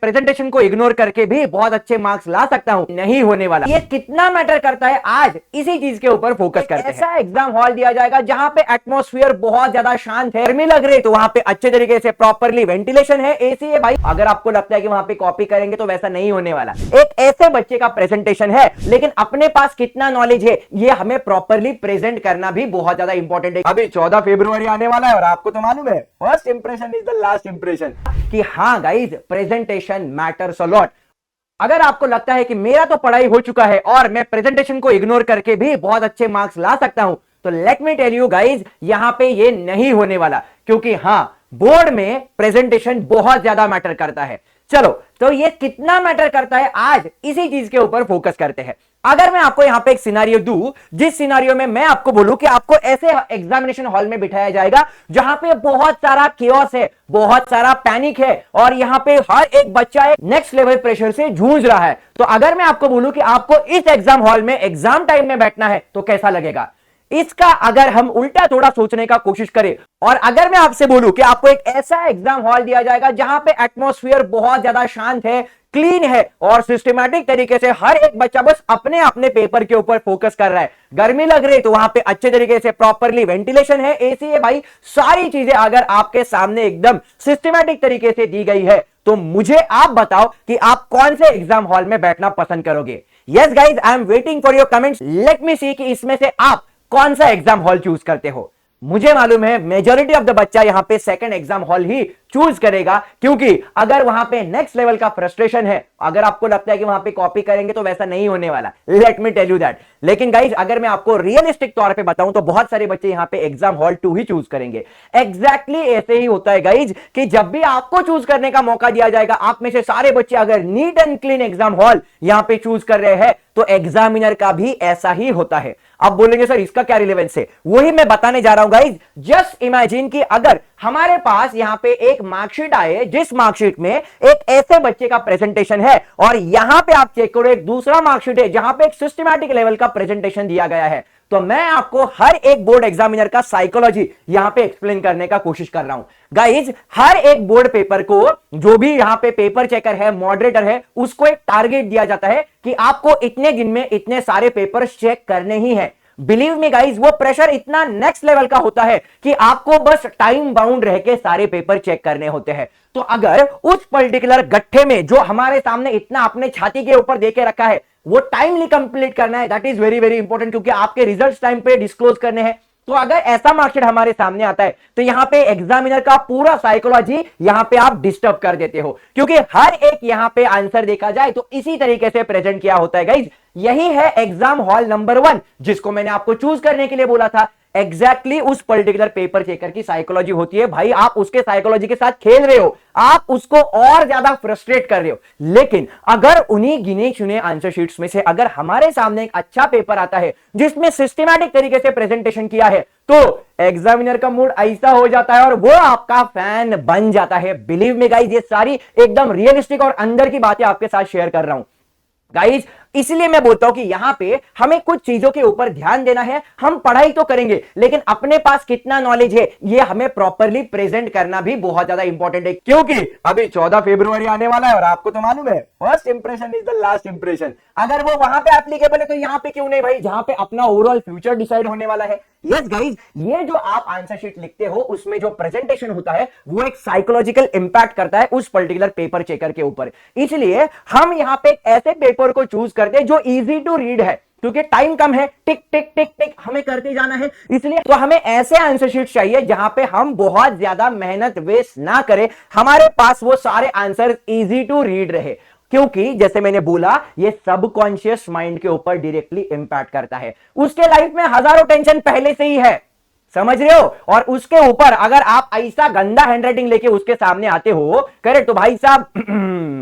Presentation को ignore करके भी बहुत अच्छे मार्क्स ला सकता हूं, नहीं होने वाला। ये कितना मैटर करता है, आज इसी चीज के ऊपर फोकस करते हैं। ऐसा एग्जाम हॉल दिया जाएगा जहां पे एटमॉस्फेयर बहुत ज्यादा शांत है, गर्मी लग रही है तो वहां पे अच्छे तरीके से प्रॉपरली वेंटिलेशन है, एसी है। भाई अगर आपको लगता है कि वहां पे कॉपी करेंगे तो वैसा नहीं होने वाला। एक ऐसे बच्चे का प्रेजेंटेशन है, लेकिन अपने पास कितना नॉलेज है ये हमें प्रॉपरली प्रेजेंट करना भी बहुत ज्यादा इंपॉर्टेंट है। अभी 14 फरवरी आने वाला है और आपको तो मालूम है first impression is the last impression, कि हाँ guys presentation matters a lot. अगर आपको लगता है कि मेरा तो पढ़ाई हो चुका है और मैं प्रेजेंटेशन को इग्नोर करके भी बहुत अच्छे मार्क्स ला सकता हूं, तो let me tell you guys, यहां पे ये नहीं होने वाला। क्योंकि हां, बोर्ड में प्रेजेंटेशन बहुत ज्यादा मैटर करता है। चलो, तो ये कितना मैटर करता है, आज इसी चीज के ऊपर फोकस करते हैं। अगर मैं आपको यहां पे एक सिनारियो दूं, जिस सिनारियो में मैं आपको बोलूं कि आपको ऐसे एग्जामिनेशन हॉल में बिठाया जाएगा जहां पे बहुत सारा केओस है, बहुत सारा पैनिक है और यहां पे हर एक बच्चा एक नेक्स्ट लेवल प्रेशर से जूझ रहा है, तो अगर मैं आपको बोलूं कि आपको इस एग्जाम हॉल में एग्जाम टाइम में बैठना है तो कैसा लगेगा? इसका अगर हम उल्टा थोड़ा सोचने का कोशिश करें और अगर मैं आपसे बोलूं कि आपको एक ऐसा एग्जाम हॉल दिया जाएगा जहां पे एटमॉस्फेयर बहुत ज्यादा शांत है, क्लीन है और सिस्टमैटिक तरीके से हर एक बच्चा बस अपने अपने पेपर के ऊपर फोकस कर रहा है, गर्मी लग रही है तो वहां पे अच्छे तरीके से प्रॉपरली वेंटिलेशन है, एसी है। भाई सारी चीजें अगर आपके सामने एकदम सिस्टमैटिक तरीके से दी गई है, तो मुझे आप बताओ कि आप कौन से एग्जाम हॉल में बैठना पसंद करोगे। Yes guys, I am waiting for your comments. Let me see कि इसमें से आप कौन सा एग्जाम हॉल चूज करते हो। मुझे मालूम है मेजॉरिटी ऑफ द बच्चा यहां पे सेकंड एग्जाम हॉल ही चूज करेगा, क्योंकि अगर वहां पे नेक्स्ट लेवल का फ्रस्ट्रेशन है, अगर आपको लगता है कि वहां पे कॉपी करेंगे तो वैसा नहीं होने वाला, let me tell you that. लेकिन गाइज, अगर मैं आपको रियलिस्टिक तौर पे बताऊं तो बहुत सारे बच्चे यहां पे एग्जाम हॉल 2 ही चूज करेंगे। एग्जैक्टली ऐसे ही होता है गाइज कि जब भी आपको चूज करने का मौका दिया जाएगा, आप में से सारे बच्चे अगर neat and clean exam hall यहां पे चूज कर रहे हैं, तो एग्जामिनर का भी ऐसा ही होता है। आप बोलेंगे सर इसका क्या रिलेवेंस है? वही मैं बताने जा रहा हूं गाइज। जस्ट इमेजिन कि अगर हमारे पास यहां पे एक मार्कशीट आए, जिस मार्कशीट में एक ऐसे बच्चे का प्रेजेंटेशन है और यहां पे आप चेक करो एक दूसरा मार्कशीट है जहां पे एक सिस्टमैटिक लेवल का प्रेजेंटेशन दिया गया है, तो मैं आपको हर एक बोर्ड एग्जामिनर का साइकोलॉजी यहां पे एक्सप्लेन करने का कोशिश कर रहा हूं। गाइज, हर एक बोर्ड पेपर को जो भी यहां पे पेपर चेकर है, मॉडरेटर है, उसको एक टारगेट दिया जाता है कि आपको इतने दिन में इतने सारे पेपर चेक करने ही है। बिलीव मी गाइज, वो प्रेशर इतना नेक्स्ट लेवल का होता है कि आपको बस टाइम बाउंड रह के सारे पेपर चेक करने होते हैं। तो अगर उस पर्टिकुलर गट्ठे में जो हमारे सामने इतना अपने छाती के ऊपर देके रखा है, वो टाइमली कंप्लीट करना है, that is very very important, क्योंकि आपके रिजल्ट्स टाइम पे डिस्क्लोज करने हैं। तो अगर ऐसा मार्कशीट हमारे सामने आता है, तो यहां पे एग्जामिनर का पूरा साइकोलॉजी यहां पे आप डिस्टर्ब कर देते हो, क्योंकि हर एक यहां पे आंसर देखा जाए तो इसी तरीके से प्रेजेंट किया होता है गाइज। यही है एग्जाम हॉल नंबर 1, जिसको मैंने आपको चूज करने के लिए बोला था। एग्जैक्टली उस पर्टिकुलर पेपर चेकर की साइकोलॉजी होती है। भाई आप उसके साइकोलॉजी के साथ खेल रहे हो, आप उसको और ज्यादा फ्रस्ट्रेट कर रहे हो। लेकिन अगर उन्हीं गिने चुने आंसर शीट्स में से अगर हमारे सामने एक अच्छा पेपर आता है जिसमें सिस्टमैटिक तरीके से प्रेजेंटेशन किया है, तो एग्जामिनर का मूड ऐसा हो जाता है और वो आपका फैन बन जाता है। बिलीव मी गाइज, ये सारी एकदम रियलिस्टिक और अंदर की बातें आपके साथ शेयर कर रहा हूं गाइज। इसलिए मैं बोलता हूं कि यहां पे हमें कुछ चीजों के ऊपर ध्यान देना है। हम पढ़ाई तो करेंगे, लेकिन अपने पास कितना नॉलेज है ये हमें प्रॉपरली प्रेजेंट करना भी बहुत ज्यादा इंपॉर्टेंट है, क्योंकि अभी 14 फरवरी आने वाला है और आपको तो मालूम है first impression is the last impression. अगर वो वहां पे एप्लीकेबल है तो यहां पे क्यों नहीं भाई, जहां पे अपना ओवरऑल फ्यूचर डिसाइड होने वाला है। यस गाइज, ये जो आप आंसर शीट लिखते हो उसमें जो प्रेजेंटेशन होता है वो एक साइकोलॉजिकल इंपैक्ट करता है उस पर्टिकुलर पेपर चेकर के ऊपर। इसलिए हम यहां पे ऐसे पेपर को चूज करते हैं जो इजी टू रीड है, क्योंकि टाइम कम है, टिक टिक टिक टिक हमें करते जाना है। इसलिए तो हमें ऐसे आंसर शीट चाहिए जहां पे हम बहुत ज्यादा मेहनत वेस्ट ना करें, हमारे पास वो सारे आंसर इजी टू रीड रहे, क्योंकि जैसे मैंने बोला ये सबकॉन्शियस माइंड के ऊपर डायरेक्टली इंपैक्ट करता है। उसके लाइफ में हजारों टेंशन पहले से ही है, समझ रहे हो, और उसके ऊपर अगर आप ऐसा गंदा हैंडराइटिंग लेके उसके सामने आते हो, करेक्ट, तो भाई साहब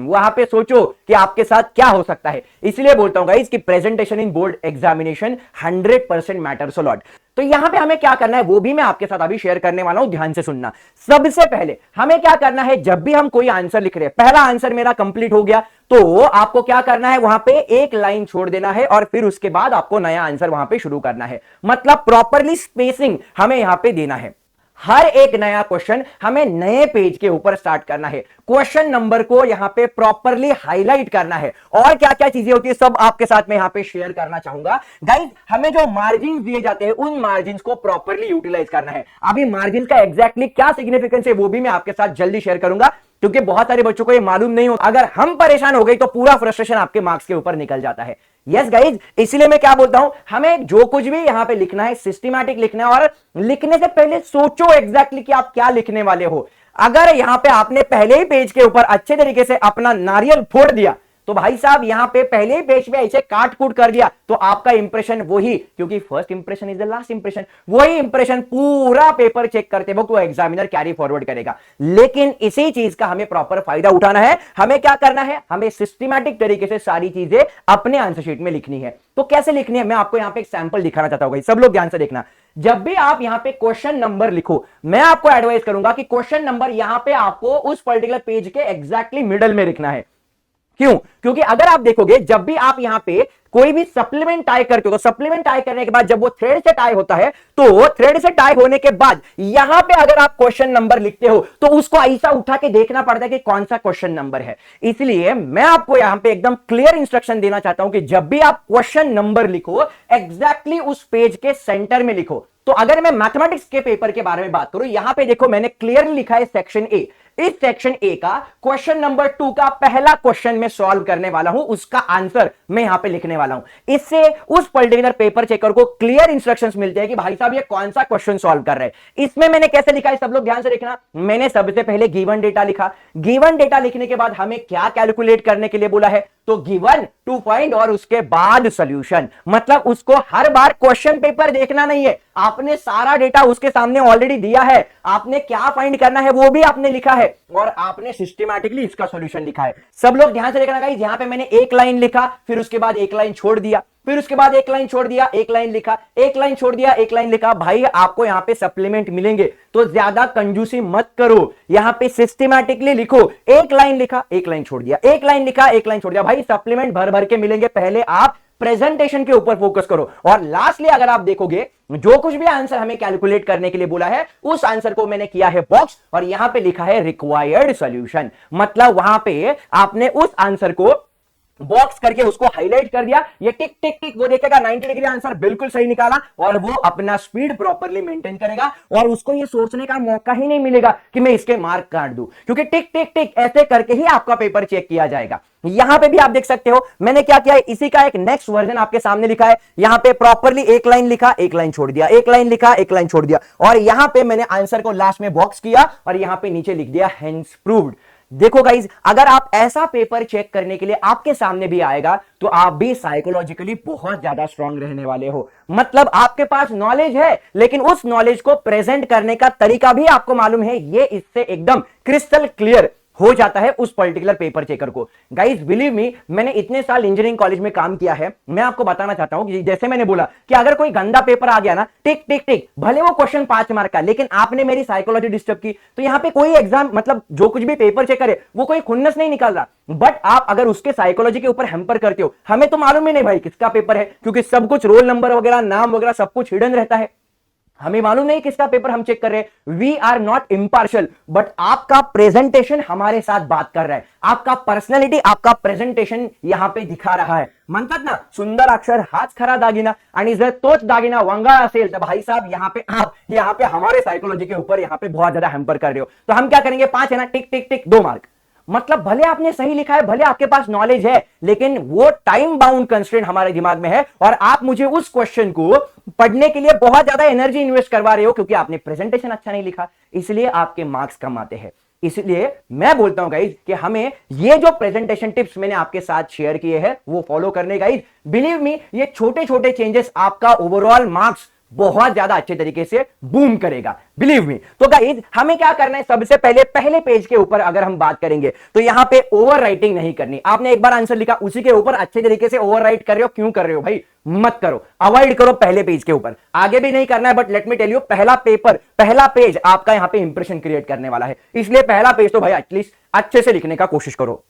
वहां पे सोचो कि आपके साथ क्या हो सकता है। इसलिए बोलता हूं गाइस कि presentation in board examination 100% matters a lot. तो यहां पे हमें क्या करना है वो भी मैं आपके साथ अभी शेयर करने वाला हूं, ध्यान से सुनना। सबसे पहले हमें क्या करना है, जब भी हम कोई आंसर लिख रहे हैं, पहला आंसर मेरा कंप्लीट हो गया तो आपको क्या करना है, वहां पे एक लाइन छोड़ देना है और फिर उसके बाद आपको नया आंसर वहां पे शुरू करना है। मतलब प्रॉपरली स्पेसिंग हमें यहां पे देना है। हर एक नया क्वेश्चन हमें नए पेज के ऊपर स्टार्ट करना है, क्वेश्चन नंबर को यहां पे प्रॉपरली हाईलाइट करना है, और क्या क्या चीजें होती है सब आपके साथ में यहां पे शेयर करना चाहूंगा। गाइस, हमें जो मार्जिन दिए जाते हैं उन मार्जिन को प्रॉपरली यूटिलाइज करना है। अभी मार्जिन का एग्जैक्टली क्या सिग्निफिकेंस है वो भी मैं आपके साथ जल्दी शेयर करूंगा, क्योंकि बहुत सारे बच्चों को ये मालूम नहीं हो। अगर हम परेशान हो गए तो पूरा फ्रस्ट्रेशन आपके मार्क्स के ऊपर निकल जाता है। यस गाइज, इसलिए मैं क्या बोलता हूं, हमें जो कुछ भी यहां पे लिखना है सिस्टमैटिक लिखना है, और लिखने से पहले सोचो एग्जैक्टली कि आप क्या लिखने वाले हो। अगर यहां पे आपने पहले ही पेज के ऊपर अच्छे तरीके से अपना नारियल फोड़ दिया तो भाई साहब यहां पे पहले ही पेज पे ऐसे काट कूट कर दिया तो आपका इंप्रेशन वही, क्योंकि first impression is the last impression, वही इंप्रेशन पूरा पेपर चेक करते वक्त वो एग्जामिनर कैरी फॉरवर्ड करेगा। लेकिन इसी चीज का हमें प्रॉपर फायदा उठाना है। हमें क्या करना है, हमें सिस्टमैटिक तरीके से सारी चीजें अपने आंसर शीट में लिखनी है। तो कैसे लिखनी है, मैं आपको यहां पे एक सैंपल दिखाना चाहता हूं। सब लोग ध्यान से देखना, जब भी आप यहां पे क्वेश्चन नंबर लिखो, मैं आपको एडवाइस करूंगा कि क्वेश्चन नंबर यहां पे आपको उस पर्टिकुलर पेज के एग्जैक्टली मिडल में लिखना है। क्यों? क्योंकि अगर आप देखोगे जब भी आप यहां पे कोई भी सप्लीमेंट टाई करते हो तो सप्लीमेंट टाई करने के बाद जब वो थ्रेड से टाई होता है तो थ्रेड से टाई होने के बाद यहां पे अगर आप क्वेश्चन नंबर लिखते हो तो उसको ऐसा उठा के देखना पड़ता है कि कौन सा क्वेश्चन नंबर है। इसलिए मैं आपको यहां पे एकदम क्लियर इंस्ट्रक्शन देना चाहता हूं कि जब भी आप क्वेश्चन नंबर लिखो एग्जैक्टली उस पेज के सेंटर में लिखो। तो अगर मैं मैथमेटिक्स के पेपर के बारे में बात करूं, यहां पे देखो मैंने क्लियरली लिखा है सेक्शन ए। इस सेक्शन ए का क्वेश्चन नंबर 2 का पहला क्वेश्चन मैं सॉल्व करने वाला हूं, उसका आंसर मैं यहां पे लिखने वाला हूं। इससे उस पर्टिकुलर पेपर चेकर को क्लियर इंस्ट्रक्शंस मिलते हैं कि भाई साहब ये कौन सा क्वेश्चन सॉल्व कर रहे हैं। इसमें मैंने कैसे लिखा है सब लोग ध्यान से देखना। मैंने सबसे पहले गिवन डेटा लिखा, गिवन डेटा लिखने के बाद हमें क्या कैलकुलेट करने के लिए बोला है, तो गिवन टू फाइंड और उसके बाद सॉल्यूशन। मतलब उसको हर बार क्वेश्चन पेपर देखना नहीं है, आपने सारा डेटा उसके सामने ऑलरेडी दिया है, आपने क्या फाइंड करना है वो भी आपने लिखा है और आपने सिस्टमैटिकली इसका सॉल्यूशन लिखा है। सब लोग ध्यान से देखना गाइस, यहां पे मैंने एक लाइन लिखा, फिर उसके बाद एक लाइन छोड़ दिया, फिर उसके बाद एक लाइन छोड़ दिया, एक लाइन लिखा, एक लाइन छोड़ दिया, एक लाइन लिखा। भाई आपको यहां पे सप्लीमेंट मिलेंगे तो ज्यादा कंजूसी मत करो, यहां पे सिस्टमैटिकली लिखो। एक लाइन लिखा, एक लाइन छोड़ दिया, एक लाइन लिखा, एक लाइन छोड़ दिया। भाई सप्लीमेंट भर भर के मिलेंगे, पहले आप प्रेजेंटेशन के ऊपर फोकस करो। और लास्टली अगर आप देखोगे जो कुछ भी आंसर हमें कैलकुलेट करने के लिए बोला है उस आंसर को मैंने किया है बॉक्स और यहां पे लिखा है रिक्वायर्ड सॉल्यूशन। मतलब वहां पे आपने उस आंसर को बॉक्स करके उसको हाईलाइट कर दिया, ये टिक टिक टिक वो देखेगा 90 डिग्री आंसर बिल्कुल सही निकाला और वो अपना स्पीड प्रॉपर्ली मेंटेन करेगा और उसको ये सोचने का मौका ही नहीं मिलेगा कि मैं इसके मार्क काट दूं, क्योंकि टिक टिक टिक ऐसे करके ही आपका पेपर चेक किया जाएगा। यहां पे भी आप देख सकते हो मैंने क्या किया है, इसी का एक नेक्स्ट वर्जन आपके सामने लिखा है। यहां पे प्रॉपर्ली एक लाइन लिखा, एक लाइन छोड़ दिया, एक लाइन लिखा, एक लाइन छोड़ दिया और यहां पे मैंने आंसर को लास्ट में बॉक्स किया और यहां पे नीचे लिख दिया हेंस प्रूव्ड। देखो गाइज, अगर आप ऐसा पेपर चेक करने के लिए आपके सामने भी आएगा तो आप भी साइकोलॉजिकली बहुत ज्यादा स्ट्रांग रहने वाले हो। मतलब आपके पास नॉलेज है लेकिन उस नॉलेज को प्रेजेंट करने का तरीका भी आपको मालूम है, ये इससे एकदम क्रिस्टल क्लियर हो जाता है उस पर्टिकुलर पेपर चेकर को। गाइस बिलीव मी, मैंने इतने साल इंजीनियरिंग कॉलेज में काम किया है, मैं आपको बताना चाहता हूं कि जैसे मैंने बोला कि अगर कोई गंदा पेपर आ गया ना, टिक टिक टिक, भले वो क्वेश्चन 5 मार्क का, लेकिन आपने मेरी साइकोलॉजी डिस्टर्ब की तो यहां पे कोई एग्जाम मतलब जो कुछ भी पेपर चेक करे वो कोई खुन्नस नहीं निकाल रहा, बट आप अगर उसके साइकोलॉजी के ऊपर हैम्पर करते हो, हमें तो मालूम ही नहीं भाई किसका पेपर है, क्योंकि सब कुछ रोल नंबर वगैरह नाम वगैरह सब कुछ हिडन रहता है, हमें मालूम नहीं किसका पेपर हम चेक कर रहे हैं। We are not impartial, but आपका प्रेजेंटेशन हमारे साथ बात कर रहा है, आपका पर्सनैलिटी, आपका प्रेजेंटेशन यहां पे दिखा रहा है। म्हणतात ना सुंदर अक्षर हाच खरा दागिना, आणि जर तोच दागिना वंगाळ असेल तो भाई साहब यहां पे हमारे साइकोलॉजी के ऊपर यहां पे बहुत ज्यादा हैम्पर कर रहे हो। तो हम क्या करेंगे, 5 है ना, टिक टिक टिक 2 मार्क। मतलब भले आपने सही लिखा है, भले आपके पास नॉलेज है, लेकिन वो टाइम बाउंड कंस्ट्रेंट हमारे दिमाग में है और आप मुझे उस क्वेश्चन को पढ़ने के लिए बहुत ज्यादा एनर्जी इन्वेस्ट करवा रहे हो क्योंकि आपने प्रेजेंटेशन अच्छा नहीं लिखा, इसलिए आपके मार्क्स कम आते हैं। इसलिए मैं बोलता हूं गाइज कि हमें ये जो प्रेजेंटेशन टिप्स मैंने आपके साथ शेयर किए हैं वो फॉलो करने गाइज। बिलीव मी, ये छोटे छोटे चेंजेस आपका ओवरऑल मार्क्स बहुत ज्यादा अच्छे तरीके से बूम करेगा, बिलीव मी। तो गाइज हमें क्या करना है, सबसे पहले पहले पेज के ऊपर अगर हम बात करेंगे तो यहां पे ओवर राइटिंग नहीं करनी। आपने एक बार आंसर लिखा, उसी के ऊपर अच्छे तरीके से ओवर राइट कर रहे हो, क्यों कर रहे हो भाई, मत करो, अवॉइड करो पहले पेज के ऊपर। आगे भी नहीं करना है, but let me tell you, पहला पेज आपका यहां पे इंप्रेशन क्रिएट करने वाला है, इसलिए पहला पेज तो भाई एटलीस्ट अच्छे से लिखने का कोशिश करो।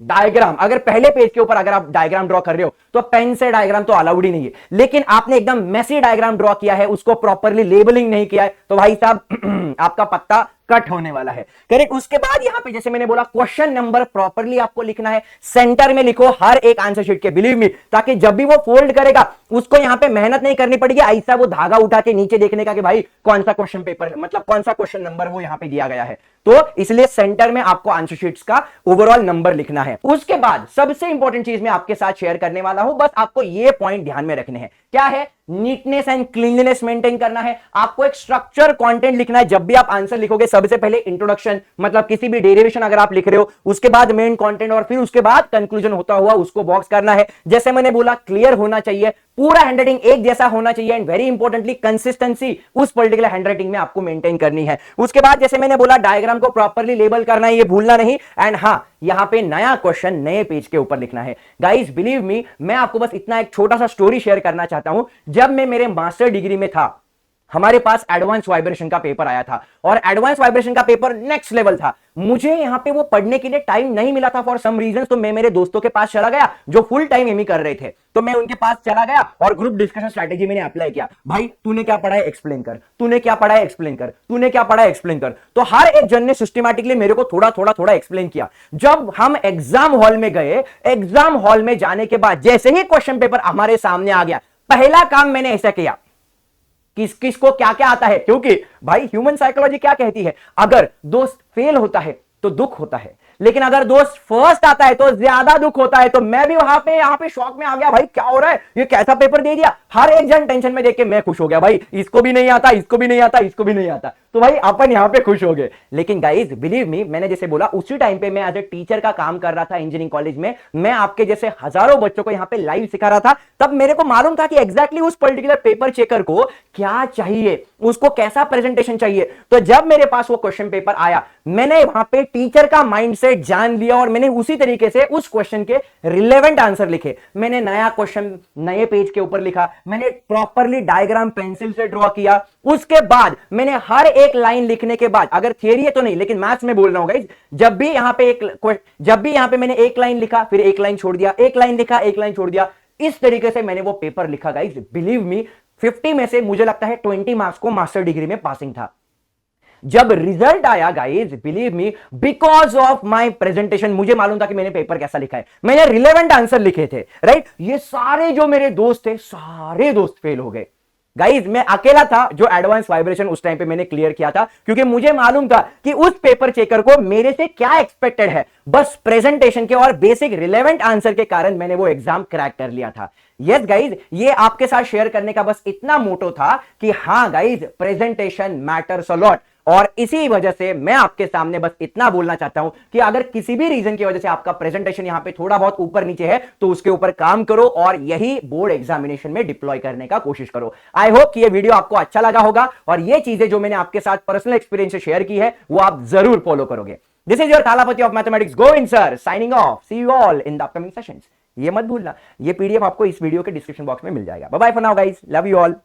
डायग्राम, अगर पहले पेज के ऊपर अगर आप डायग्राम ड्रॉ कर रहे हो तो पेन से डायग्राम तो अलाउड ही नहीं है, लेकिन आपने एकदम मेसी डायग्राम ड्रॉ किया है, उसको प्रॉपरली लेबलिंग नहीं किया है, तो भाई साहब आपका पत्ता कट होने वाला है। करेक्ट। उसके बाद यहां पे जैसे मैंने बोला क्वेश्चन नंबर प्रॉपरली आपको लिखना है, सेंटर में लिखो हर एक आंसर शीट के, बिलीव मी, ताकि जब भी वो फोल्ड करेगा उसको यहां पे मेहनत नहीं करनी पड़ेगी ऐसा वो धागा उठा के नीचे देखने का कि भाई कौन सा क्वेश्चन पेपर है, मतलब कौन सा क्वेश्चन नंबर वो यहां पे दिया गया है। तो इसलिए सेंटर में आपको आंसर शीट्स का ओवरऑल नंबर लिखना है। उसके बाद सबसे इंपॉर्टेंट चीज मैं आपके साथ शेयर करने वाला हूं, बस आपको ये पॉइंट ध्यान में रखने हैं। क्या है? नीटनेस एंड क्लीनलीनेस मेंटेन करना है। आपको एक स्ट्रक्चर कंटेंट लिखना है। जब भी आप आंसर लिखोगे सबसे पहले इंट्रोडक्शन, मतलब किसी भी डेरिवेशन अगर आप लिख रहे हो, उसके बाद मेन कंटेंट और फिर उसके बाद कंक्लूजन होता हुआ उसको बॉक्स करना है। जैसे मैंने बोला क्लियर होना चाहिए, पूरा हैंडराइटिंग एक जैसा होना चाहिए, एंड वेरी इंपॉर्टेंटली कंसिस्टेंसी उस पर्टिकुलर हैंडराइटिंग में आपको मेंटेन करनी है। उसके बाद जैसे मैंने बोला डायग्राम को प्रॉपरली लेबल करना है, ये भूलना नहीं। एंड हां, यहां पे नया क्वेश्चन नए पेज के ऊपर लिखना है। गाइस बिलीव मी, मैं आपको बस इतना एक छोटा सा स्टोरी शेयर करना चाहता हूं। जब मैं मेरे मास्टर डिग्री में था, हमारे पास एडवांस वाइब्रेशन का पेपर आया था, और एडवांस वाइब्रेशन का पेपर नेक्स्ट लेवल था। मुझे यहां पे वो पढ़ने के लिए टाइम नहीं मिला था फॉर सम रीजन, तो मैं मेरे दोस्तों के पास चला गया जो फुल टाइम एमई कर रहे थे, तो मैं उनके पास चला गया और ग्रुप डिस्कशन स्ट्रेटेजी मैंने अप्लाई किया। भाई तूने क्या पढ़ा है एक्सप्लेन कर, तूने क्या पढ़ा है एक्सप्लेन कर, तूने क्या पढ़ा है एक्सप्लेन कर। तो हर एक जन ने सिस्टमैटिकली मेरे को थोड़ा थोड़ा थोड़ा एक्सप्लेन किया। जब हम एग्जाम हॉल में गए, एग्जाम हॉल में जाने के बाद जैसे ही क्वेश्चन पेपर हमारे सामने आ गया, पहला काम मैंने ऐसा किया, किसको क्या क्या आता है, क्योंकि भाई ह्यूमन साइकोलॉजी क्या कहती है, अगर दोस्त फेल होता है तो दुख होता है, लेकिन अगर दोस्त फर्स्ट आता है तो ज्यादा दुख होता है। तो मैं भी यहां पे शॉक में आ गया, भाई क्या हो रहा है, ये कैसा पेपर दे दिया। हर एक जन टेंशन में देख के मैं खुश हो गया, भाई इसको भी नहीं आता, इसको भी नहीं आता, इसको भी नहीं आता, तो भाई अपन यहां पे खुश हो गए। लेकिन गाइज बिलीव मी, मैंने जैसे बोला उसी टाइम पे मैं एज ए टीचर का काम कर रहा था इंजीनियरिंग कॉलेज में। मैं आपके जैसे हजारों बच्चों को यहां पे लाइव सिखा रहा था। तब मेरे को मालूम था कि एग्जैक्टली उस पर्टिकुलर पेपर चेकर को क्या चाहिए, उसको कैसा प्रेजेंटेशन चाहिए। तो जब मेरे पास वो क्वेश्चन पेपर आया, मैंने वहां पे टीचर का माइंडसेट जान लिया और मैंने उसी तरीके से उस क्वेश्चन के रिलेवेंट आंसर लिखे। मैंने नया क्वेश्चन नए पेज के ऊपर लिखा, मैंने प्रॉपरली डायग्राम पेंसिल से ड्रॉ किया। उसके बाद मैंने हर एक लाइन लिखने के बाद, अगर थियरी है तो नहीं, लेकिन मैथ्स में बोल रहा हूं गाइस, जब भी यहां पे मैंने एक लाइन लिखा, फिर एक लाइन छोड़ दिया, एक लाइन लिखा, एक लाइन छोड़ दिया, इस तरीके से मैंने वो पेपर लिखा। गाइस बिलीव मी, 50 में से मुझे लगता है 20 मार्क्स को मास्टर डिग्री में पासिंग था। जब रिजल्ट आया guys believe me, because of my presentation, मुझे मालूम था कि मैंने पेपर कैसा लिखा है, मैंने रिलेवेंट आंसर लिखे थे, राइट। ये सारे जो मेरे दोस्त थे, सारे दोस्त फेल हो गए। गाइज मैं अकेला था जो एडवांस वाइब्रेशन उस टाइम पे मैंने क्लियर किया था, क्योंकि मुझे मालूम था कि उस पेपर चेकर को मेरे से क्या एक्सपेक्टेड है। बस प्रेजेंटेशन के और बेसिक रिलेवेंट आंसर के कारण मैंने वो एग्जाम क्रैक कर लिया था। यस गाइज, ये आपके साथ शेयर करने का बस इतना मोटो था कि हाँ guys, presentation matters a lot. और इसी वजह से मैं आपके सामने बस इतना बोलना चाहता हूं कि अगर किसी भी रीजन की वजह से आपका प्रेजेंटेशन यहां पे थोड़ा बहुत ऊपर नीचे है, तो उसके ऊपर काम करो और यही बोर्ड एग्जामिनेशन में डिप्लॉय करने का कोशिश करो। आई होप कि ये वीडियो आपको अच्छा लगा होगा और ये चीजें जो मैंने आपके साथ पर्सनल एक्सपीरियंस से शेयर की है वो आप जरूर फॉलो करोगे। This is your Thalapathy of mathematics Govind sir signing off. See you all in the upcoming sessions. ये मत भूलना, ये पीडीएफ आपको इस वीडियो के डिस्क्रिप्शन बॉक्स में मिल जाएगा। Bye bye for now guys, love you all.